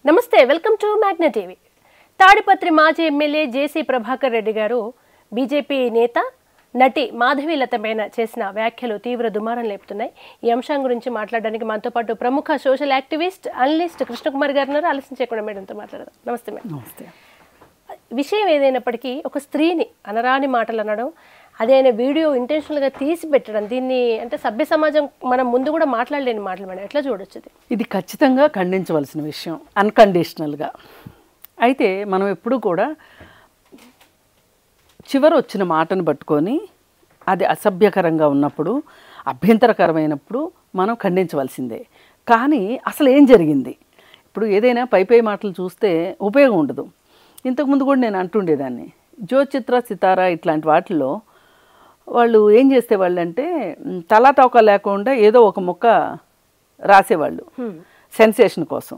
నమస్తే, welcome to Magna TV. Tadipatri మాజీ MLA జేసీ ప్రభాకర్ రెడ్డి గారు బీజేపీ నేత నటి మాధవీలతపైన చేసిన వ్యాఖ్యలు తీవ్ర దుమారం లేపుతున్నాయి. ఈ అంశం గురించి మాట్లాడడానికి మనతో పాటు ప్రముఖ సోషల్ యాక్టివిస్ట్ అనలిస్ట్ కృష్ణకుమార్ గారు ఉన్నారు. ఆలస్యం చేయకుండా మేడంతో మాట్లాడదాం. నమస్తే మేడం. నమస్తే. విషయం ఏదైనప్పటికీ ఒక స్త్రీని అనరాని మాటలు అనడం, అదే ఆయన వీడియో ఇంటెన్షనల్గా తీసి పెట్టడం, దీన్ని అంటే సభ్య సమాజం మనం ముందు కూడా మాట్లాడలేని మాటలు మేడం, ఎట్లా చూడొచ్చు? ఇది ఖచ్చితంగా ఖండించవలసిన విషయం, అన్కండిషనల్గా. అయితే మనం ఎప్పుడు కూడా చివరి వచ్చిన మాటను పట్టుకొని అది అసభ్యకరంగా ఉన్నప్పుడు, అభ్యంతరకరమైనప్పుడు మనం ఖండించవలసిందే. కానీ అసలు ఏం జరిగింది? ఇప్పుడు ఏదైనా పై మాటలు చూస్తే ఉపయోగం ఉండదు. ఇంతకుముందు కూడా నేను అంటుండేదాన్ని, జ్యోతిచిత్ర సితారా ఇట్లాంటి వాటిల్లో వాళ్ళు ఏం చేసేవాళ్ళు అంటే తలా తోక లేకుండా ఏదో ఒక ముక్క రాసేవాళ్ళు సెన్సేషన్ కోసం.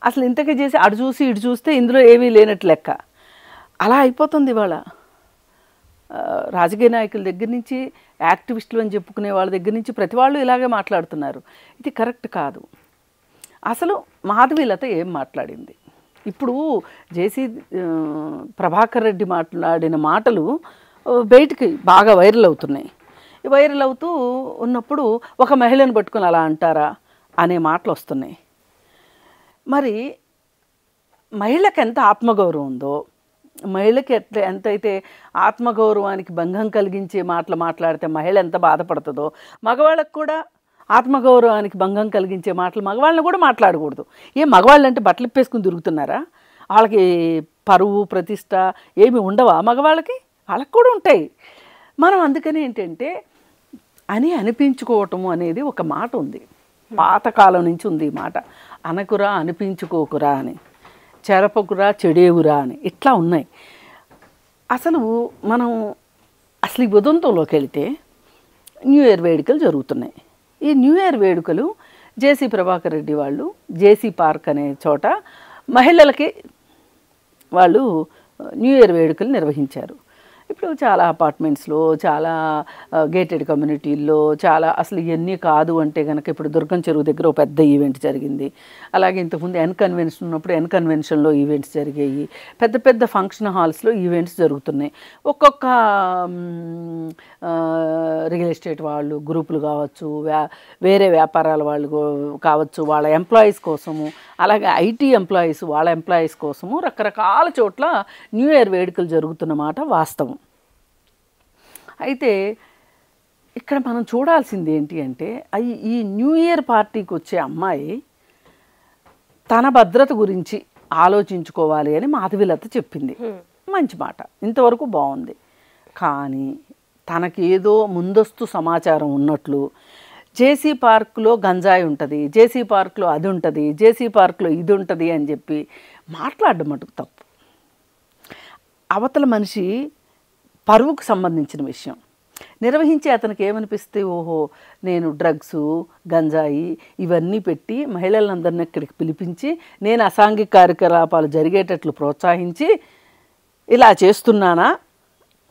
అసలు ఇంతకే చేసి అటు చూసి ఇటు చూస్తే ఇందులో ఏమీ లేనట్టు లెక్క. అలా అయిపోతుంది ఇవాళ. రాజకీయ నాయకుల దగ్గర నుంచి, యాక్టివిస్టులు అని చెప్పుకునే వాళ్ళ దగ్గర నుంచి ప్రతి వాళ్ళు ఇలాగే మాట్లాడుతున్నారు. ఇది కరెక్ట్ కాదు. అసలు మాధవీలత ఏం మాట్లాడింది? ఇప్పుడు జేసీ ప్రభాకర్ రెడ్డి మాట్లాడిన మాటలు బయటికి బాగా వైరల్ అవుతున్నాయి. వైరల్ అవుతూ ఉన్నప్పుడు ఒక మహిళను పట్టుకొని అలా అంటారా అనే మాటలు వస్తున్నాయి. మరి మహిళకి ఎంత ఆత్మగౌరవం ఉందో, మహిళకి ఎంతైతే ఆత్మగౌరవానికి భంగం కలిగించే మాటలు మాట్లాడితే మహిళ ఎంత బాధపడుతుందో, మగవాళ్ళకు కూడా ఆత్మగౌరవానికి భంగం కలిగించే మాటలు మగవాళ్ళని కూడా మాట్లాడకూడదు. మగవాళ్ళు అంటే బట్టలు ఇప్పేసుకుని తిరుగుతున్నారా? వాళ్ళకి పరువు ప్రతిష్ట ఏమి ఉండవా? మగవాళ్ళకి వాళ్ళకి కూడా ఉంటాయి. మనం అందుకని ఏంటంటే అని అనిపించుకోవటము అనేది ఒక మాట ఉంది, పాతకాలం నుంచి ఉంది ఈ మాట. అనకురా అనిపించుకోకురా అని, చెరపకురా చెడేవురా అని, ఇట్లా ఉన్నాయి. అసలు మనం అసలు ఈ ఉదంతంలోకి వెళితే న్యూ ఇయర్ వేడుకలు జరుగుతున్నాయి. ఈ న్యూ ఇయర్ వేడుకలు జేసీ ప్రభాకర్ రెడ్డి వాళ్ళు జేసీ పార్క్ అనే చోట మహిళలకి వాళ్ళు న్యూ ఇయర్ వేడుకలు నిర్వహించారు. ఇప్పుడు చాలా అపార్ట్మెంట్స్లో, చాలా గేటెడ్ కమ్యూనిటీల్లో, చాలా అసలు ఇవన్నీ కాదు అంటే కనుక ఇప్పుడు దుర్గం చెరువు దగ్గర ఒక పెద్ద ఈవెంట్ జరిగింది. అలాగే ఇంతకుముందు ఎన్ కన్వెన్షన్ ఉన్నప్పుడు ఎన్ కన్వెన్షన్లో ఈవెంట్స్ జరిగాయి. పెద్ద పెద్ద ఫంక్షన్ హాల్స్లో ఈవెంట్స్ జరుగుతున్నాయి. ఒక్కొక్క రియల్ ఎస్టేట్ వాళ్ళు గ్రూపులు కావచ్చు, వేరే వ్యాపారాల వాళ్ళు కావచ్చు, వాళ్ళ ఎంప్లాయీస్ కోసము, అలాగే ఐటీ ఎంప్లాయీస్ వాళ్ళ ఎంప్లాయీస్ కోసము రకరకాల చోట్ల న్యూ ఇయర్ వేడుకలు జరుగుతున్నమాట వాస్తవం. అయితే ఇక్కడ మనం చూడాల్సింది ఏంటి అంటే, ఈ న్యూ ఇయర్ పార్టీకి వచ్చే అమ్మాయి తన భద్రత గురించి ఆలోచించుకోవాలి అని మాధవీలత చెప్పింది. మంచి మాట, ఇంతవరకు బాగుంది. కానీ తనకేదో ముందస్తు సమాచారం ఉన్నట్లు జేసీ పార్క్లో గంజాయి ఉంటుంది, జేసీ పార్క్లో అది ఉంటుంది, జేసీ పార్క్లో ఇది ఉంటుంది అని చెప్పి మాట్లాడడం మటుకు తప్పు. అవతల మనిషి పరువుకు సంబంధించిన విషయం నిర్వహించి అతనికి ఏమనిపిస్తే, ఓహో నేను డ్రగ్స్ గంజాయి ఇవన్నీ పెట్టి మహిళలందరినీ ఇక్కడికి పిలిపించి నేను అసాంఘిక కార్యకలాపాలు జరిగేటట్లు ప్రోత్సహించి ఇలా చేస్తున్నానా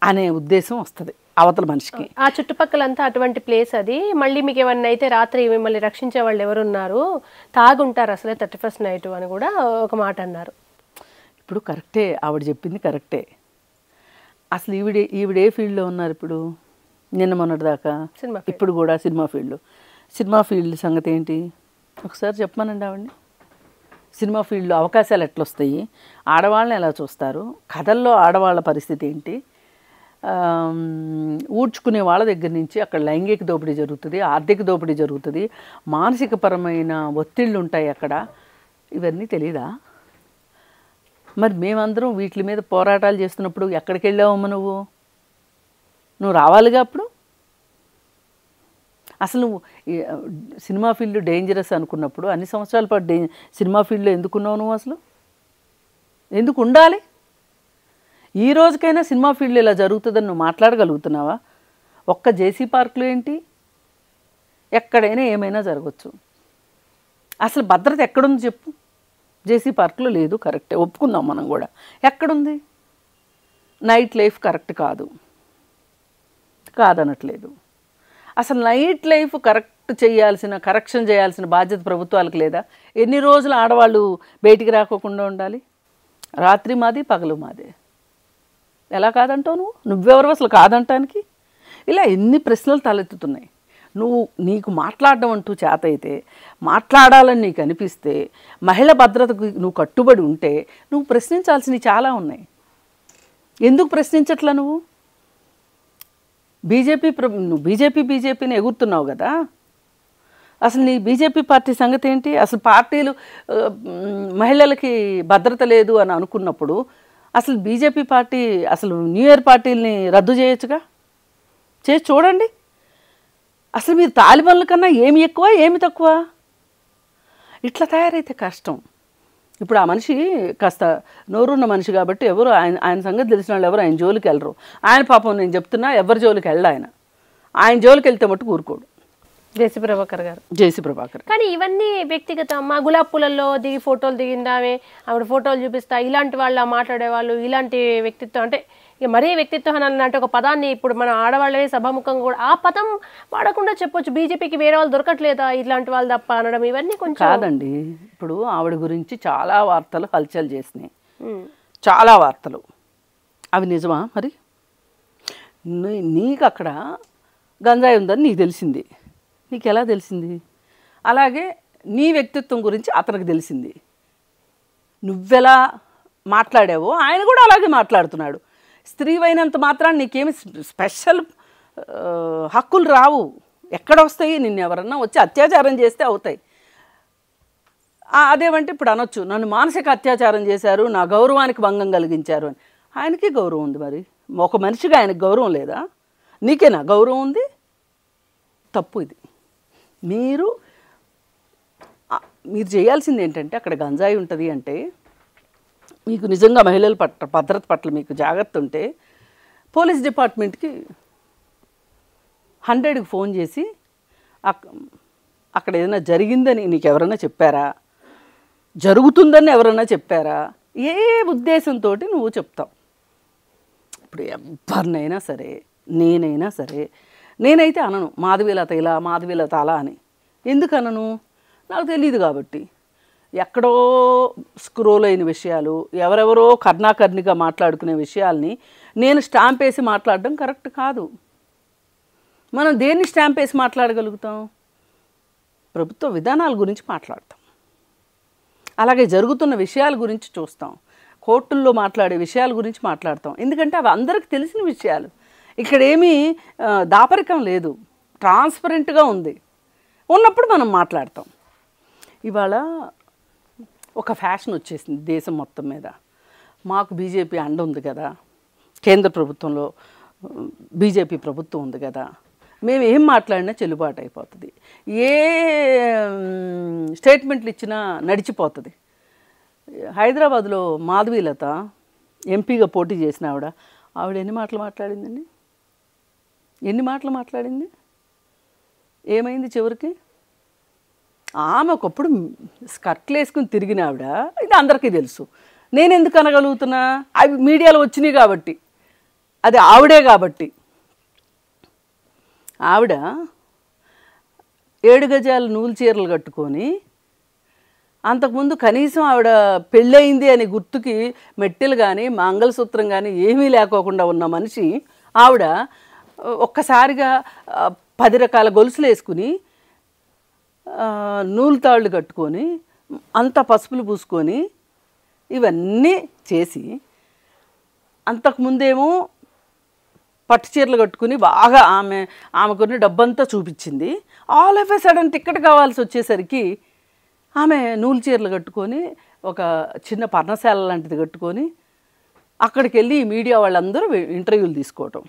అనే ఉద్దేశం వస్తుంది అవతల మనిషికి. ఆ చుట్టుపక్కలంతా అటువంటి ప్లేస్ అది. మళ్ళీ మీకు ఏమన్నా అయితే రాత్రి మిమ్మల్ని రక్షించే వాళ్ళు ఎవరున్నారు, తాగుంటారు అసలే 31st నైట్ అని కూడా ఒక మాట అన్నారు. ఇప్పుడు కరెక్టే, ఆవిడ చెప్పింది కరెక్టే. అసలు ఈవిడే ఫీల్డ్లో ఉన్నారు ఇప్పుడు? నిన్న మొన్నటి దాకా, ఇప్పుడు కూడా సినిమా ఫీల్డ్ సంగతి ఏంటి ఒకసారి చెప్పమనండి ఆవిడని. సినిమా ఫీల్డ్లో అవకాశాలు ఎట్లా వస్తాయి, ఆడవాళ్ళని ఎలా చూస్తారు, కథల్లో ఆడవాళ్ళ పరిస్థితి ఏంటి, ఊడ్చుకునే వాళ్ళ దగ్గర నుంచి అక్కడ లైంగిక దోపిడీ జరుగుతుంది, ఆర్థిక దోపిడీ జరుగుతుంది, మానసికపరమైన ఒత్తిళ్ళు ఉంటాయి అక్కడ. ఇవన్నీ తెలీదా? మరి మేమందరం వీటి మీద పోరాటాలు చేస్తున్నప్పుడు ఎక్కడికి వెళ్ళావమ్మా? నువ్వు రావాలిగా అప్పుడు. అసలు నువ్వు సినిమా ఫీల్డ్ డేంజరస్ అనుకున్నప్పుడు అన్ని సంవత్సరాల పాటు సినిమా ఫీల్డ్లో ఎందుకున్నావు నువ్వు? అసలు ఎందుకు ఉండాలి? ఈ రోజుకైనా సినిమా ఫీల్డ్లో ఇలా జరుగుతుందని నువ్వు మాట్లాడగలుగుతున్నావా? ఒక్క జేసీ పార్క్లో ఏంటి, ఎక్కడైనా ఏమైనా జరగచ్చు. అసలు భద్రత ఎక్కడుంది చెప్పు? జేసీ పార్క్లో లేదు, కరెక్టే, ఒప్పుకుందాం మనం కూడా. ఎక్కడుంది? నైట్ లైఫ్ కరెక్ట్ కాదనట్లేదు. అసలు నైట్ లైఫ్ కరెక్షన్ చేయాల్సిన బాధ్యత ప్రభుత్వాలకు లేదా? ఎన్ని రోజులు ఆడవాళ్ళు బయటికి రాకోకుండా ఉండాలి? రాత్రి మాది, పగలు మాదే. ఎలా కాదంటావు? నువ్వెవరు అసలు కాదంటానికి? ఇలా ఎన్ని ప్రశ్నలు తలెత్తుతున్నాయి. నీకు మాట్లాడడం అంటూ చేత అయితే, మాట్లాడాలని నీకు అనిపిస్తే, మహిళ భద్రతకు నువ్వు కట్టుబడి ఉంటే నువ్వు ప్రశ్నించాల్సినవి చాలా ఉన్నాయి. ఎందుకు ప్రశ్నించట్లా నువ్వు? నువ్వు బీజేపీని ఎగురుతున్నావు కదా, అసలు నీ బీజేపీ పార్టీ సంగతి ఏంటి? అసలు పార్టీలు మహిళలకి భద్రత లేదు అని అనుకున్నప్పుడు అసలు బీజేపీ పార్టీ అసలు న్యూ ఇయర్ పార్టీలని రద్దు చేయొచ్చుగా? చేసి చూడండి. అసలు మీరు తాలిబాన్ల కన్నా ఏమి ఎక్కువ ఏమి తక్కువ? ఇట్లా తయారైతే కష్టం. ఇప్పుడు ఆ మనిషి కాస్త నోరున్న మనిషి కాబట్టి ఎవరు ఆయన సంగతి తెలిసిన వాళ్ళు ఎవరు ఆయన జోలికి వెళ్ళరు. ఆయన పాపం నేను చెప్తున్నా ఎవరి జోలికి వెళ్ళడు. ఆయన జోలికి వెళ్తే మట్టు ఊరుకోడు. జేసీ ప్రభాకర్ గారు. జేసీ ప్రభాకర్. కానీ ఇవన్నీ వ్యక్తిగతం. మా గులాబ్ పూలల్లో దిగి ఫోటోలు దిగిందామే, ఆవిడ ఫోటోలు చూపిస్తా, ఇలాంటి వాళ్ళు మాట్లాడేవాళ్ళు, ఇలాంటి వ్యక్తిత్వం అంటే ఇక మరీ వ్యక్తిత్వం అన్నట్టు ఒక పదాన్ని ఇప్పుడు మన ఆడవాళ్ళే సభాముఖంగా కూడా ఆ పదం వాడకుండా చెప్పొచ్చు. బీజేపీకి వేరే వాళ్ళు దొరకట్లేదా ఇట్లాంటి వాళ్ళు తప్ప అనడం ఇవన్నీ కొంచెం కాదండి. ఇప్పుడు ఆవిడ గురించి చాలా వార్తలు హల్చల్ చేసినాయి, చాలా వార్తలు. అవి నిజమా? మరి నీకు అక్కడ గంజాయి ఉందని నీకు తెలిసింది, నీకు ఎలా తెలిసింది? అలాగే నీ వ్యక్తిత్వం గురించి అతనికి తెలిసింది. నువ్వెలా మాట్లాడావో ఆయన కూడా అలాగే మాట్లాడుతున్నాడు. స్త్రీవైనంత మాత్రాన్ని నీకేమి స్పెషల్ హక్కులు రావు. ఎక్కడ వస్తాయి? నిన్ను ఎవరన్నా వచ్చి అత్యాచారం చేస్తే అవుతాయి. అదేమంటే ఇప్పుడు అనొచ్చు, నన్ను మానసిక అత్యాచారం చేశారు, నా గౌరవానికి భంగం కలిగించారు అని. ఆయనకి గౌరవం ఉంది. మరి ఒక మనిషిగా ఆయనకు గౌరవం లేదా? నీకేనా గౌరవం ఉంది? తప్పు ఇది. మీరు చేయాల్సింది ఏంటంటే, అక్కడ గంజాయి ఉంటుంది అంటే మీకు నిజంగా మహిళల భద్రత పట్ల మీకు జాగ్రత్త ఉంటే పోలీస్ డిపార్ట్మెంట్కి 100కి ఫోన్ చేసి అక్కడ ఏదైనా జరిగిందని నీకు ఎవరైనా చెప్పారా? జరుగుతుందని ఎవరైనా చెప్పారా? ఏ ఉద్దేశంతో నువ్వు చెప్తావు? ఇప్పుడు ఎవరినైనా సరే, నేనైనా సరే, నేనైతే అనను మాధవీలత ఇలా, మాధవీలత అలా అని. ఎందుకు అనను? నాకు తెలియదు కాబట్టి. ఎక్కడో స్క్రోల్ అయిన విషయాలు, ఎవరెవరో కర్ణాకర్ణిగా మాట్లాడుకునే విషయాల్ని నేను స్టాంప్ వేసి మాట్లాడడం కరెక్ట్ కాదు. మనం దేన్ని స్టాంప్ వేసి మాట్లాడగలుగుతాం? ప్రభుత్వ విధానాల గురించి మాట్లాడతాం, అలాగే జరుగుతున్న విషయాల గురించి చూస్తాం, కోర్టుల్లో మాట్లాడే విషయాల గురించి మాట్లాడతాం. ఎందుకంటే అవి అందరికీ తెలిసిన విషయాలు. ఇక్కడేమీ దాపరికం లేదు, ట్రాన్స్పరెంట్గా ఉంది. ఉన్నప్పుడు మనం మాట్లాడతాం. ఇవాళ ఒక ఫ్యాషన్ వచ్చేసింది దేశం మొత్తం మీద. మాకు బీజేపీ అండ ఉంది కదా, కేంద్ర ప్రభుత్వంలో బీజేపీ ప్రభుత్వం ఉంది కదా, మేము ఏం మాట్లాడినా చెల్లుబాటు అయిపోతుంది, ఏ స్టేట్మెంట్లు ఇచ్చినా నడిచిపోతుంది. హైదరాబాద్లో మాధవీలత ఎంపీగా పోటీ చేసిన ఆవిడ ఎన్ని మాటలు మాట్లాడిందండి? ఎన్ని మాటలు మాట్లాడింది? ఏమైంది చివరికి? ఆమె ఒకప్పుడు స్కర్ట్లు వేసుకుని తిరిగిన ఆవిడ, ఇది అందరికీ తెలుసు. నేను ఎందుకు అనగలుగుతున్నా? అవి మీడియాలో వచ్చినాయి కాబట్టి, అది ఆవిడే కాబట్టి. ఆవిడ 7 గజాల నూలు చీరలు కట్టుకొని, అంతకుముందు కనీసం ఆవిడ పెళ్ళయింది అని గుర్తుకి మెట్టెలు కానీ మంగళసూత్రం కానీ ఏమీ లేకోకుండా ఉన్న మనిషి ఆవిడ ఒక్కసారిగా 10 రకాల గొలుసులు వేసుకుని, నూలు తాళ్ళు కట్టుకొని, అంత పసుపులు పూసుకొని, ఇవన్నీ చేసి, అంతకుముందేమో పట్టు చీరలు కట్టుకుని బాగా ఆమెకున్న డబ్బంతా చూపించింది. All of a sudden ticket కావాల్సి వచ్చేసరికి ఆమె నూలు చీరలు కట్టుకొని, ఒక చిన్న పర్ణశాల లాంటిది కట్టుకొని అక్కడికి వెళ్ళి మీడియా వాళ్ళందరూ ఇంటర్వ్యూలు తీసుకోవటం.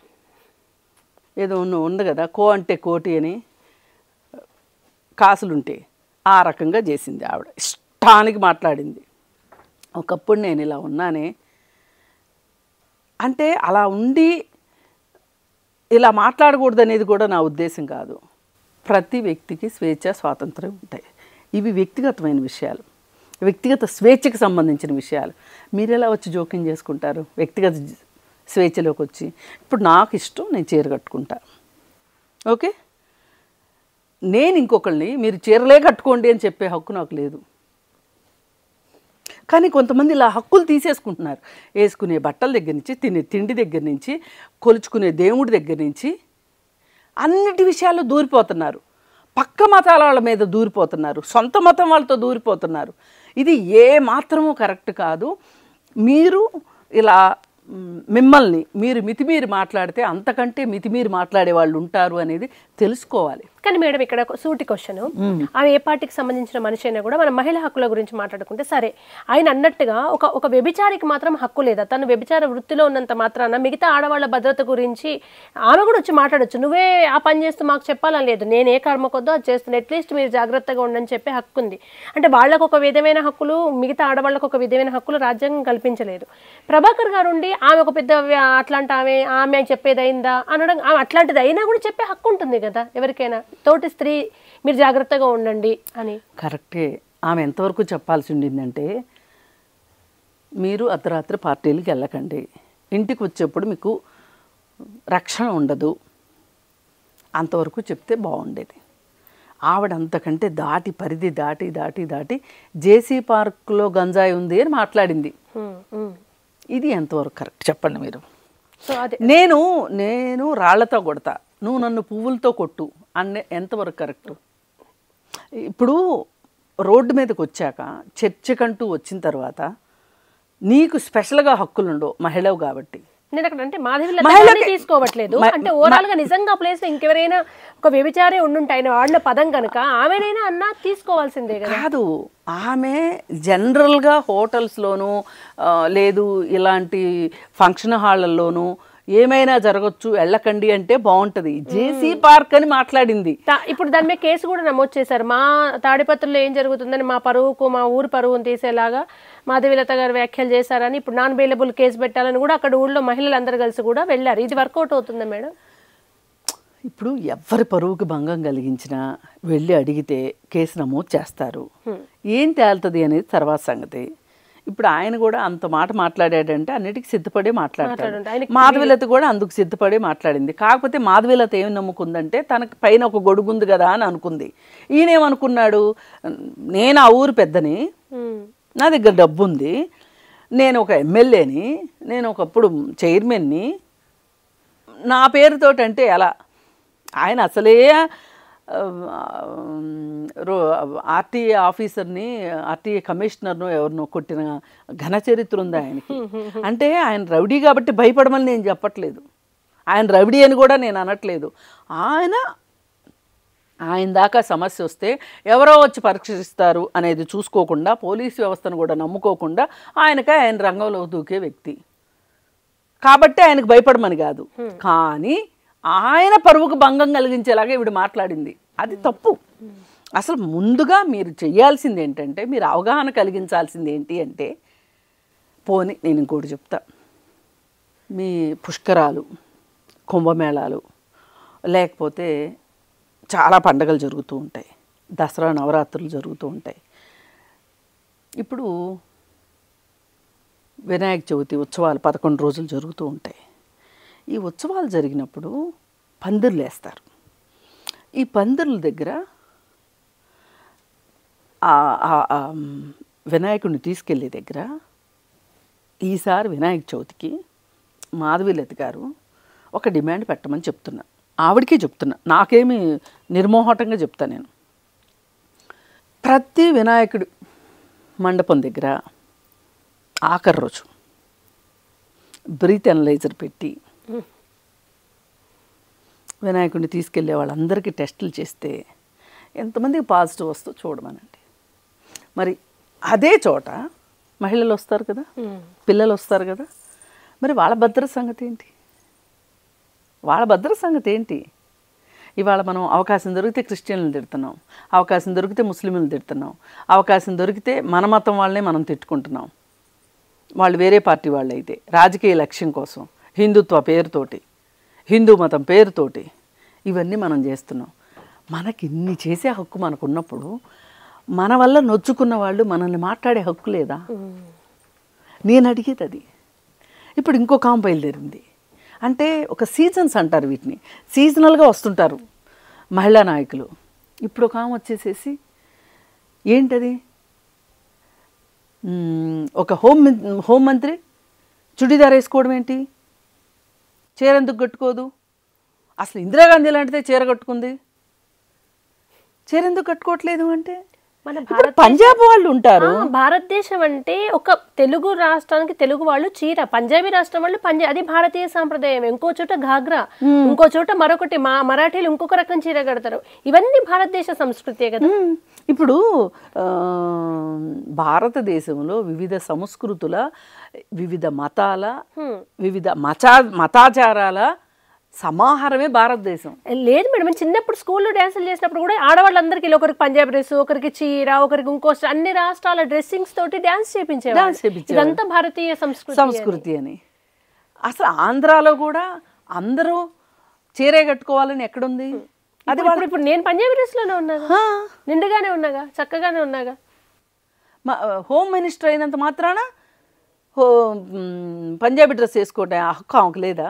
ఏదో ఉంది కదా, కో అంటే కోటి అని, కాసులుంటే ఆ రకంగా చేసింది ఆవిడ. ఇష్టానికి మాట్లాడింది. ఒకప్పుడు నేను ఇలా ఉన్నానే అంటే, అలా ఉండి ఇలా మాట్లాడకూడదు అనేది కూడా నా ఉద్దేశం కాదు. ప్రతి వ్యక్తికి స్వేచ్ఛ, స్వాతంత్రం ఉంటాయి. ఇవి వ్యక్తిగతమైన విషయాలు, వ్యక్తిగత స్వేచ్ఛకు సంబంధించిన విషయాలు. మీరు ఎలా వచ్చి జోక్యం చేసుకుంటారు వ్యక్తిగత స్వేచ్ఛలోకి వచ్చి? ఇప్పుడు నాకు ఇష్టం, నేను చీర కట్టుకుంటా, ఓకే. నేను ఇంకొకళ్ళని మీరు చీరలే కట్టుకోండి అని చెప్పే హక్కు నాకు లేదు. కానీ కొంతమంది ఇలా హక్కులు తీసేసుకుంటున్నారు. వేసుకునే బట్టల దగ్గర నుంచి, తినే తిండి దగ్గర నుంచి, కొలుచుకునే దేవుడి దగ్గర నుంచి అన్నిటి విషయాల్లో దూరిపోతున్నారు. పక్క మతాల వాళ్ళ మీద దూరిపోతున్నారు, సొంత మతం వాళ్ళతో దూరిపోతున్నారు. ఇది ఏ మాత్రమూ కరెక్ట్ కాదు. మీరు ఇలా మిమ్మల్ని మీరు మితిమీరి మాట్లాడితే అంతకంటే మితిమీరి మాట్లాడే వాళ్ళు ఉంటారు అనేది తెలుసుకోవాలి. కానీ మేడం ఇక్కడ సూటి క్వశ్చన్, ఆమె ఏ పార్టీకి సంబంధించిన మనిషి అయినా కూడా మనం మహిళా హక్కుల గురించి మాట్లాడుకుంటే సరే, ఆయన అన్నట్టుగా ఒక వ్యభిచారికి మాత్రం హక్కు లేదా? తను వ్యభిచార వృత్తిలో ఉన్నంత మాత్రాన మిగతా ఆడవాళ్ళ భద్రత గురించి ఆమె కూడా వచ్చి మాట్లాడొచ్చు. నువ్వే ఆ పని చేస్తూ మాకు చెప్పాలని లేదు, నేను ఏ కర్మ కొద్దో అది చేస్తున్నా, అట్లీస్ట్ మీరు జాగ్రత్తగా ఉండని చెప్పే హక్కు ఉంది. అంటే వాళ్ళకు ఒక విధమైన హక్కులు, మిగతా ఆడవాళ్ళకు ఒక విధమైన హక్కులు రాజ్యాంగం కల్పించలేదు. ప్రభాకర్ గారు ఉండి ఆమె ఒక పెద్ద అట్లాంటి ఆమె చెప్పేది అయిందా అనడం, ఆమె అట్లాంటిది అయినా కూడా చెప్పే హక్కు ఉంటుంది కదా ఎవరికైనా, తోటి స్త్రీ మీరు జాగ్రత్తగా ఉండండి అని. కరెక్టే. ఆమె ఎంతవరకు చెప్పాల్సి ఉండిందంటే, మీరు అర్ధరాత్రి పార్టీలకు వెళ్ళకండి, ఇంటికి వచ్చేప్పుడు మీకు రక్షణ ఉండదు, అంతవరకు చెప్తే బాగుండేది. ఆవిడ అంతకంటే దాటి పరిధి దాటి జేసీ పార్క్లో గంజాయి ఉంది అని మాట్లాడింది. ఇది ఎంతవరకు కరెక్ట్ చెప్పండి మీరు? సో అదే నేను రాళ్లతో కొడతా, నువ్వు నన్ను పువ్వులతో కొట్టు అనే ఎంతవరకు కరెక్ట్? ఇప్పుడు రోడ్డు మీదకి వచ్చాక చర్చకంటూ వచ్చిన తర్వాత నీకు స్పెషల్గా హక్కులు ఉండవు, మహిళవు కాబట్టి. నేను అక్కడ అంటే మాధవి తీసుకోవట్లేదు, అంటే ఓవరాల్ గా నిజంగా ప్లేస్ లో ఇంకెవరైనా ఒక వ్యభిచారే ఉండుంటే ఆయన వాడిన పదం కనుక ఆమెనైనా అన్నా తీసుకోవాల్సిందే కదా. కాదు, ఆమె జనరల్గా హోటల్స్లోనూ లేదు ఇలాంటి ఫంక్షన్ హాళ్ళల్లోనూ ఏమైనా జరగచ్చు, వెళ్ళకండి అంటే బాగుంటుంది. జేసీ పార్క్ అని మాట్లాడింది. ఇప్పుడు దాని మీద కేసు కూడా నమోదు చేశారు. మా తాడిపత్రిలో ఏం జరుగుతుందని మా పరువుకు, మా ఊరు పరువును తీసేలాగా మాధవీలత గారు వ్యాఖ్యలు చేశారని ఇప్పుడు నాన్ బెయిలబుల్ కేసు పెట్టాలని కూడా అక్కడ ఊళ్ళో మహిళలందరూ కలిసి కూడా వెళ్ళారు. ఇది వర్కౌట్ అవుతుందా మేడం? ఇప్పుడు ఎవరి పరువుకి భంగం కలిగించినా వెళ్ళి అడిగితే కేసు నమోదు చేస్తారు. ఏం తేలుతుంది అనేది తర్వాత సంగతి. ఇప్పుడు ఆయన కూడా అంత మాట మాట్లాడాడంటే అన్నిటికీ సిద్ధపడే మాట్లాడతాడు. మాధవీలత కూడా అందుకు సిద్ధపడే మాట్లాడింది. కాకపోతే మాధవీలత ఏమి నమ్ముకుందంటే తనకు పైన ఒక గొడుగుంది కదా అని అనుకుంది. ఈయనేమనుకున్నాడు, నేను ఆ ఊరు పెద్దని, నా దగ్గర డబ్బు ఉంది, నేను ఒక ఎమ్మెల్యేని, నేను ఒకప్పుడు చైర్మన్ని, నా పేరుతోటి అంటే ఎలా? ఆయన అసలే ఆర్టీఏ ఆఫీసర్ని, ఆర్టీఏ కమిషనర్ను ఎవరినో కొట్టిన ఘన చరిత్ర ఉంది ఆయనకి. అంటే ఆయన రౌడీ కాబట్టి భయపడమని నేను చెప్పట్లేదు, ఆయన రౌడీ అని కూడా నేను అనట్లేదు. ఆయన దాకా సమస్య వస్తే ఎవరో వచ్చి పరీక్షిస్తారు అనేది చూసుకోకుండా, పోలీసు వ్యవస్థను కూడా నమ్ముకోకుండా ఆయన రంగంలో దూకే వ్యక్తి కాబట్టి ఆయనకు భయపడమని కాదు. కానీ ఆయన పరువుకు భంగం కలిగించేలాగా ఇవిడ మాట్లాడింది, అది తప్పు. అసలు ముందుగా మీరు చేయాల్సింది ఏంటంటే, మీరు అవగాహన కలిగించాల్సింది ఏంటి అంటే, పోనీ నేను ఇంకోటి చెప్తా, మీ పుష్కరాలు, కుంభమేళాలు, లేకపోతే చాలా పండగలు జరుగుతూ ఉంటాయి, దసరా నవరాత్రులు జరుగుతూ ఉంటాయి. ఇప్పుడు వినాయక చవితి ఉత్సవాలు 11 రోజులు జరుగుతూ ఉంటాయి. ఈ ఉత్సవాలు జరిగినప్పుడు పందిర్లు వేస్తారు. ఈ పందిర్ల దగ్గర వినాయకుడిని తీసుకెళ్ళే దగ్గర ఈసారి వినాయక చవితికి మాధవీలత గారు ఒక డిమాండ్ పెట్టమని చెప్తున్నా, ఆవిడకే చెప్తున్నా, నాకేమి నిర్మోహటంగా చెప్తా నేను. ప్రతి వినాయకుడు మండపం దగ్గర ఆఖరి రోజు బ్రీత్ అనలైజర్ పెట్టి వినాయకుడిని తీసుకెళ్లే వాళ్ళందరికీ టెస్టులు చేస్తే ఎంతమందికి పాజిటివ్ వస్తూ చూడమనండి. మరి అదే చోట మహిళలు వస్తారు కదా, పిల్లలు వస్తారు కదా, మరి వాళ్ళ భద్రత సంగతి ఏంటి? ఇవాళ మనం అవకాశం దొరికితే క్రిస్టియన్లు తిడుతున్నాం, అవకాశం దొరికితే ముస్లింలు తిడుతున్నాం, అవకాశం దొరికితే మన మతం వాళ్ళనే మనం తిట్టుకుంటున్నాం. వాళ్ళు వేరే పార్టీ వాళ్ళు అయితే రాజకీయ లక్ష్యం కోసం హిందుత్వ పేరుతోటి, హిందూ మతం పేరుతోటి ఇవన్నీ మనం చేస్తున్నాం. మనకి ఇన్ని చేసే హక్కు మనకు ఉన్నప్పుడు మన వల్ల నొచ్చుకున్న వాళ్ళు మనల్ని మాట్లాడే హక్కు లేదా? నేను అడిగేది అది. ఇప్పుడు ఇంకో కాంప్ బయలుదేరింది. అంటే ఒక సీజన్స్ అంటారు వీటిని, సీజనల్గా వస్తుంటారు మహిళా నాయకులు. ఇప్పుడు ఒక ఆమె వచ్చేసేసి ఏంటది, ఒక హోం మంత్రి చుడిదార్ వేసుకోవడం ఏంటి, చీర ఎందుకు కట్టుకోదు? అసలు ఇందిరాగాంధీ లాంటిదే చీర కట్టుకుంది, చీర ఎందుకు కట్టుకోవట్లేదు అంటే మన పంజాబ్ వాళ్ళు ఉంటారు. భారతదేశం అంటే ఒక తెలుగు రాష్ట్రానికి తెలుగు వాళ్ళు చీర, పంజాబీ రాష్ట్రం వాళ్ళు అది భారతీయ సాంప్రదాయం. ఇంకో చోట ఘాగ్రా, ఇంకో చోట మరొకటి, మరాఠీలు ఇంకొక రకం చీర కడతారు. ఇవన్నీ భారతదేశ సంస్కృతే కదా. ఇప్పుడు భారతదేశంలో వివిధ సంస్కృతుల, వివిధ మతాల, వివిధ మతాచారాల సమాహారమే భారతదేశం. లేదు మేడం, చిన్నప్పుడు స్కూల్లో డ్యాన్సులు చేసినప్పుడు కూడా ఆడవాళ్ళందరికీ ఒకరికి పంజాబీ డ్రెస్, ఒకరికి చీర, ఒకరికి ఇంకో అన్ని రాష్ట్రాల డ్రెస్సింగ్స్ తోటి డాన్స్ చేపించేవారు. ఇదంతా భారతీయ సంస్కృతి అని. అసలు ఆంధ్రాలో కూడా అందరూ చీరే కట్టుకోవాలని ఎక్కడుంది? అది ఇప్పుడు నేను పంజాబీ డ్రెస్ లోనే ఉన్నాగా, నిండుగానే ఉన్నాగా, చక్కగానే ఉన్నాగా. హోమ్ మినిస్టర్ అయినంత మాత్రాన పంజాబీ డ్రెస్ వేసుకోవడం హక్కు ఆమెకు లేదా?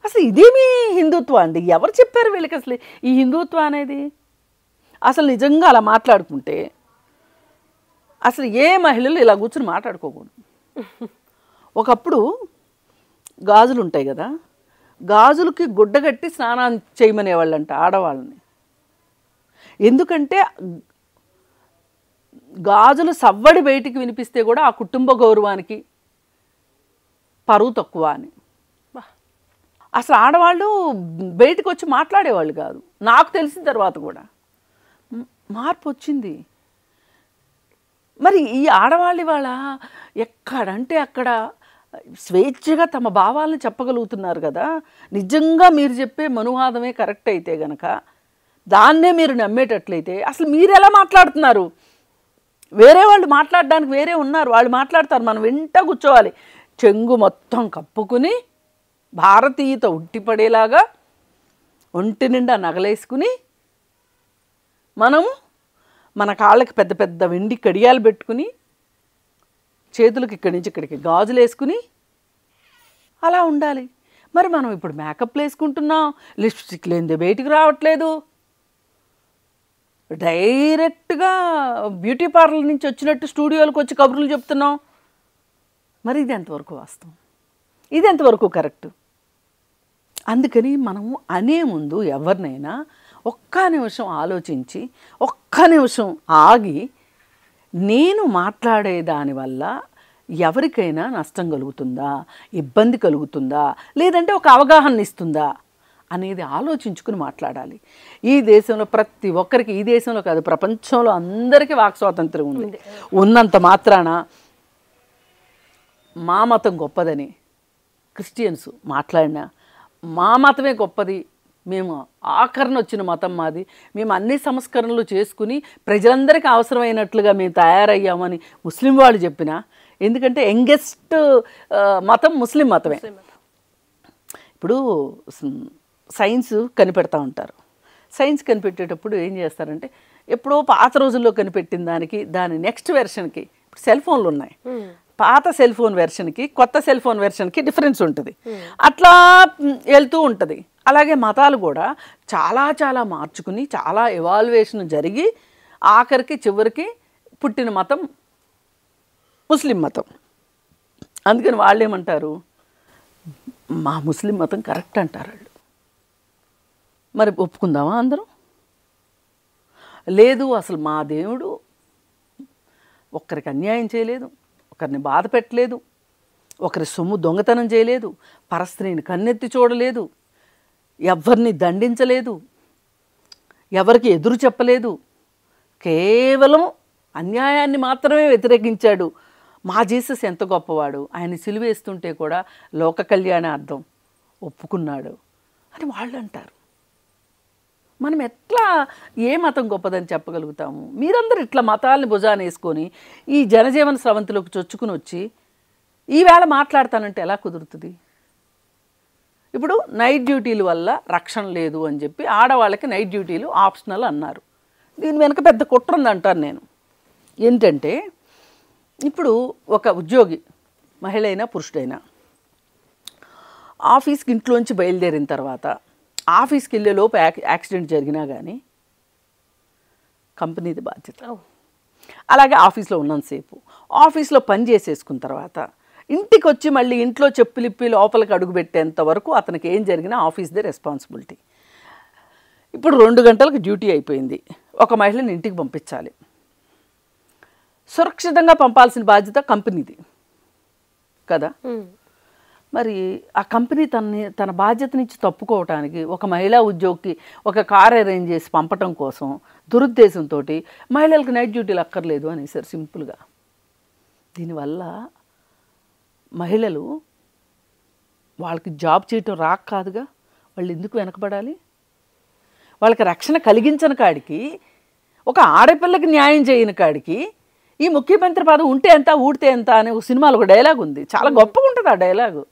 అసలు ఇదేమి హిందుత్వం అండి? ఎవరు చెప్పారు వీళ్ళకి అసలు ఈ హిందుత్వం అనేది? అసలు నిజంగా అలా మాట్లాడుకుంటే అసలు ఏ మహిళలు ఇలా కూర్చుని మాట్లాడుకోకూడదు. ఒకప్పుడు గాజులు ఉంటాయి కదా, గాజులకి గుడ్డ కట్టి స్నానం చేయమనేవాళ్ళంట ఆడవాళ్ళని. ఎందుకంటే గాజులు సవ్వడి బయటికి వినిపిస్తే కూడా ఆ కుటుంబ గౌరవానికి పరువు తక్కువ అని. అసలు ఆడవాళ్ళు బయటకు వచ్చి మాట్లాడేవాళ్ళు కాదు. నాకు తెలిసిన తర్వాత కూడా మార్పు వచ్చింది. మరి ఈ ఆడవాళ్ళు ఇవాళ ఎక్కడంటే అక్కడ స్వేచ్ఛగా తమ భావాలను చెప్పగలుగుతున్నారు కదా. నిజంగా మీరు చెప్పే మనువాదమే కరెక్ట్ అయితే గనక, దాన్నే మీరు నమ్మేటట్లయితే అసలు మీరు ఎలా మాట్లాడుతున్నారు? వేరే వాళ్ళు మాట్లాడడానికి వేరే ఉన్నారు, వాళ్ళు మాట్లాడతారు, మనం వెంట కూర్చోవాలి. చెంగు మొత్తం కప్పుకుని భారతీయత ఉట్టిపడేలాగా ఒంటి నిండా నగలేసుకుని, మనము మన కాళ్ళకి పెద్ద పెద్ద వెండి కడియాలు పెట్టుకుని, చేతులకు ఇక్కడి నుంచి ఇక్కడికి గాజులు వేసుకుని అలా ఉండాలి. మరి మనం ఇప్పుడు మేకప్లు వేసుకుంటున్నాం, లిప్స్టిక్ లేనిదే బయటికి రావట్లేదు, డైరెక్ట్గా బ్యూటీ పార్లర్ నుంచి వచ్చినట్టు స్టూడియోలకు వచ్చి కబుర్లు చెప్తున్నాం. మరి ఇది ఎంతవరకు వాస్తవం? ఇది ఎంతవరకు కరెక్ట్? అందుకని మనము అనే ముందు ఎవరినైనా ఒక్క నిమిషం ఆలోచించి, ఒక్క నిమిషం ఆగి, నేను మాట్లాడే దానివల్ల ఎవరికైనా నష్టం కలుగుతుందా, ఇబ్బంది కలుగుతుందా, లేదంటే ఒక అవగాహన ఇస్తుందా అనేది ఆలోచించుకుని మాట్లాడాలి. ఈ దేశంలో ప్రతి ఒక్కరికి, ఈ దేశంలో కాదు ప్రపంచంలో అందరికీ వాక్ స్వాతంత్రం ఉంది. ఉన్నంత మాత్రాన మా మతం గొప్పదని క్రిస్టియన్స్ మాట్లాడినా, మా మతమే గొప్పది, మేము ఆఖరణ వచ్చిన మతం మాది, మేము అన్ని సంస్కరణలు చేసుకుని ప్రజలందరికీ అవసరమైనట్లుగా మేము తయారయ్యామని ముస్లిం వాళ్ళు చెప్పినా, ఎందుకంటే యంగెస్ట్ మతం ముస్లిం మతమే. ఇప్పుడు సైన్స్ కనిపెడతా ఉంటారు. సైన్స్ కనిపెట్టేటప్పుడు ఏం చేస్తారంటే, ఎప్పుడో పాత రోజుల్లో కనిపెట్టిన దాని నెక్స్ట్ వెర్షన్కి, ఇప్పుడు సెల్ ఫోన్లు ఉన్నాయి, పాత సెల్ ఫోన్ వెర్షన్కి కొత్త సెల్ ఫోన్ వెర్షన్కి డిఫరెన్స్ ఉంటుంది. అట్లా వెళ్తూ ఉంటుంది. అలాగే మతాలు కూడా చాలా చాలా మార్చుకుని, చాలా ఎవాల్యుయేషన్ జరిగి ఆఖరికి చివరికి పుట్టిన మతం ముస్లిం మతం. అందుకని వాళ్ళు ఏమంటారు, మా ముస్లిం మతం కరెక్ట్ అంటారు వాళ్ళు. మరి ఒప్పుకుందామా అందరం? లేదు, అసలు మా దేవుడు ఒక్కరికి అన్యాయం చేయలేదు, ఒకరిని బాధ పెట్టలేదు, ఒకరి సొమ్ము దొంగతనం చేయలేదు, పరస్త్రీని కన్నెత్తి చూడలేదు, ఎవరిని దండించలేదు, ఎవరికి ఎదురు చెప్పలేదు, కేవలం అన్యాయాన్ని మాత్రమే వ్యతిరేకించాడు. మా జీసస్ ఎంత గొప్పవాడు, ఆయన సిలువేస్తుంటే కూడా లోక కళ్యాణార్థం ఒప్పుకున్నాడు అని వాళ్ళు అంటారు. మనం ఎట్లా ఏ మతం గొప్పదని చెప్పగలుగుతాము? మీరందరూ ఇట్లా మతాలని భుజాన్ని వేసుకొని ఈ జనజీవన స్రవంతిలోకి చొచ్చుకుని వచ్చి ఈవేళ మాట్లాడతానంటే ఎలా కుదురుతుంది? ఇప్పుడు నైట్ డ్యూటీల వల్ల రక్షణ లేదు అని చెప్పి ఆడవాళ్ళకి నైట్ డ్యూటీలు ఆప్షనల్ అన్నారు. దీని వెనక పెద్ద కుట్ర ఉంది అంటాను నేను. ఏంటంటే, ఇప్పుడు ఒక ఉద్యోగి, మహిళ అయినా పురుషుడైనా, ఆఫీస్కి ఇంట్లోంచి బయలుదేరిన తర్వాత ఆఫీస్కి వెళ్ళే లోపు యాక్సిడెంట్ జరిగినా కానీ కంపెనీది బాధ్యత. అవును. అలాగే ఆఫీస్లో ఉన్నంతసేపు, ఆఫీస్లో పని చేసేసుకున్న తర్వాత ఇంటికి వచ్చి మళ్ళీ ఇంట్లో చెప్పులిప్పి లోపలికి అడుగు పెట్టేంత వరకు అతనికి ఏం జరిగినా ఆఫీస్దే రెస్పాన్సిబిలిటీ. ఇప్పుడు 2 గంటలకు డ్యూటీ అయిపోయింది, ఒక మహిళని ఇంటికి పంపించాలి. సురక్షితంగా పంపాల్సిన బాధ్యత కంపెనీది కదా. మరి ఆ కంపెనీ తన బాధ్యత నుంచి తప్పుకోవటానికి ఒక మహిళా ఉద్యోగికి ఒక కార్ అరేంజ్ చేసి పంపటం కోసం దురుద్దేశంతో మహిళలకు నైట్ డ్యూటీలు అక్కర్లేదు అనేసారు సింపుల్గా. దీనివల్ల మహిళలు వాళ్ళకి జాబ్ చేయటం రాక కాదుగా, వాళ్ళు ఎందుకు వెనకబడాలి? వాళ్ళకి రక్షణ కలిగించని కాడికి, ఒక ఆడపిల్లకి న్యాయం చేయని కాడికి ఈ ముఖ్యమంత్రి పదవి ఉంటే ఎంత ఊడితే ఎంత అనే ఒక సినిమాలో ఒక డైలాగ్ ఉంది, చాలా గొప్పగా ఉంటుంది ఆ డైలాగు.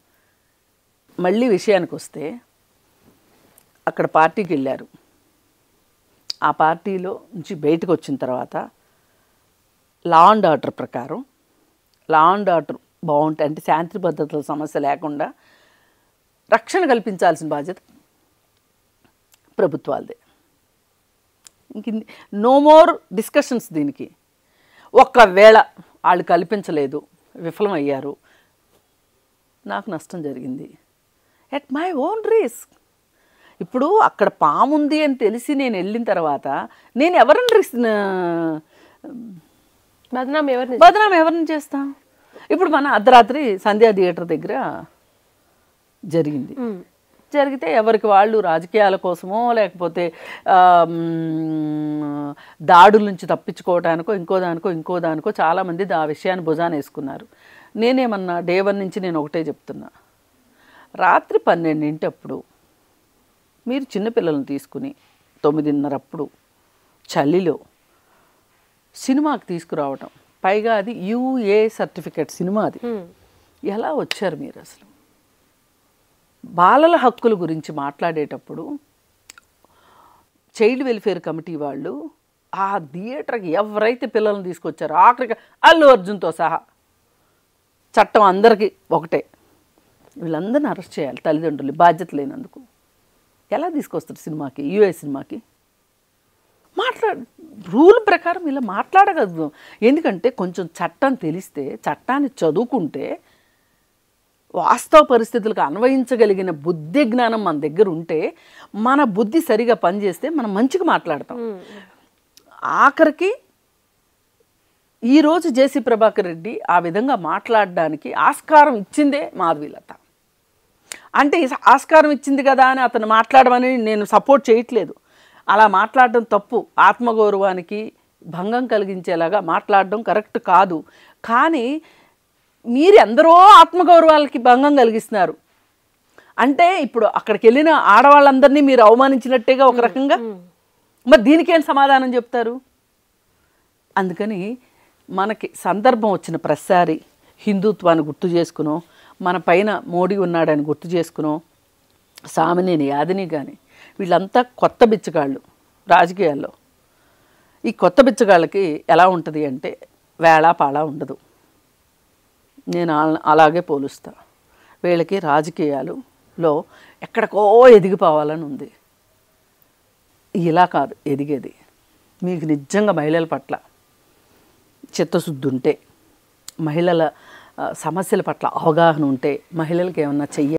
మళ్ళీ విషయానికి వస్తే అక్కడ పార్టీకి వెళ్ళారు. ఆ పార్టీలో నుంచి బయటకు వచ్చిన తర్వాత లా అండ్ ఆర్డర్ ప్రకారం, లా అండ్ ఆర్డర్ బాగుంటాయి అంటే శాంతి భద్రతల సమస్య లేకుండా రక్షణ కల్పించాల్సిన బాధ్యత ప్రభుత్వాలదే. ఇంక నో మోర్ డిస్కషన్స్ దీనికి. ఒక్కవేళ వాళ్ళు కల్పించలేదు, విఫలమయ్యారు, నాకు నష్టం జరిగింది ఎట్ మై ఓన్ రిస్క్. ఇప్పుడు అక్కడ పాము ఉంది అని తెలిసి నేను వెళ్ళిన తర్వాత నేను ఎవరిని బదనాం ఎవరిని చేస్తా? ఇప్పుడు మన అర్ధరాత్రి సంధ్యా థియేటర్ దగ్గర జరిగితే ఎవరికి వాళ్ళు రాజకీయాల కోసమో లేకపోతే దాడుల నుంచి తప్పించుకోవడానికో ఇంకో దానికో చాలామంది ఆ విషయాన్ని భుజాన వేసుకున్నారు. నేనేమన్నా డే 1 నుంచి నేను ఒకటే చెప్తున్నా, రాత్రి 12 మీరు చిన్నపిల్లలను తీసుకుని 9:30 చలిలో సినిమాకి తీసుకురావటం, పైగా అది యూఏ సర్టిఫికెట్ సినిమా, అది ఎలా వచ్చారు మీరు? అసలు బాలల హక్కుల గురించి మాట్లాడేటప్పుడు చైల్డ్ వెల్ఫేర్ కమిటీ వాళ్ళు ఆ థియేటర్కి ఎవరైతే పిల్లలను తీసుకొచ్చారో ఆఖరికి అల్లు అర్జున్తో సహా, చట్టం అందరికీ ఒకటే, వీళ్ళందరినీ అరెస్ట్ చేయాలి తల్లిదండ్రులు బాధ్యత లేనందుకు. ఎలా తీసుకొస్తారు సినిమాకి, యూఏ సినిమాకి? రూల్ ప్రకారం ఇలా మాట్లాడగలదు. ఎందుకంటే కొంచెం చట్టం తెలిస్తే, చట్టాన్ని చదువుకుంటే, వాస్తవ పరిస్థితులకు అన్వయించగలిగిన బుద్ధి జ్ఞానం మన దగ్గర ఉంటే, మన బుద్ధి సరిగా పనిచేస్తే మనం మంచిగా మాట్లాడతాం. ఆఖరికి ఈరోజు జేసీ ప్రభాకర్ రెడ్డి ఆ విధంగా మాట్లాడడానికి ఆస్కారం ఇచ్చిందే మాధవీలత. అంటే ఆస్కారం ఇచ్చింది కదా అని అతను మాట్లాడమని నేను సపోర్ట్ చేయట్లేదు. అలా మాట్లాడడం తప్పు, ఆత్మగౌరవానికి భంగం కలిగించేలాగా మాట్లాడడం కరెక్ట్ కాదు. కానీ మీరు ఎందరో ఆత్మగౌరవాలకి భంగం కలిగిస్తున్నారు అంటే ఇప్పుడు అక్కడికి వెళ్ళిన ఆడవాళ్ళందరినీ మీరు అవమానించినట్టేగా ఒక రకంగా. మరి దీనికేం సమాధానం చెప్తారు? అందుకని మనకి సందర్భం వచ్చిన ప్రతిసారి హిందుత్వాన్ని గుర్తు చేసుకునో, మన పైన మోడీ ఉన్నాడని గుర్తు చేసుకునో, సామినేని యాదిని కానీ వీళ్ళంతా కొత్త బిచ్చగాళ్ళు రాజకీయాల్లో. ఈ కొత్త బిచ్చగాళ్ళకి ఎలా ఉంటుంది అంటే వేళా పాళా ఉండదు. నేను అలాగే పోలుస్తా. వీళ్ళకి రాజకీయాలలో ఎక్కడికో ఎదిగిపోవాలని ఉంది. ఇలా కాదు ఎదిగేది. మీకు నిజంగా మహిళల పట్ల చిత్తశుద్ధి ఉంటే, మహిళల సమస్యల పట్ల అవగాహన ఉంటే, మహిళలకు ఏమన్నా చెయ్యాలి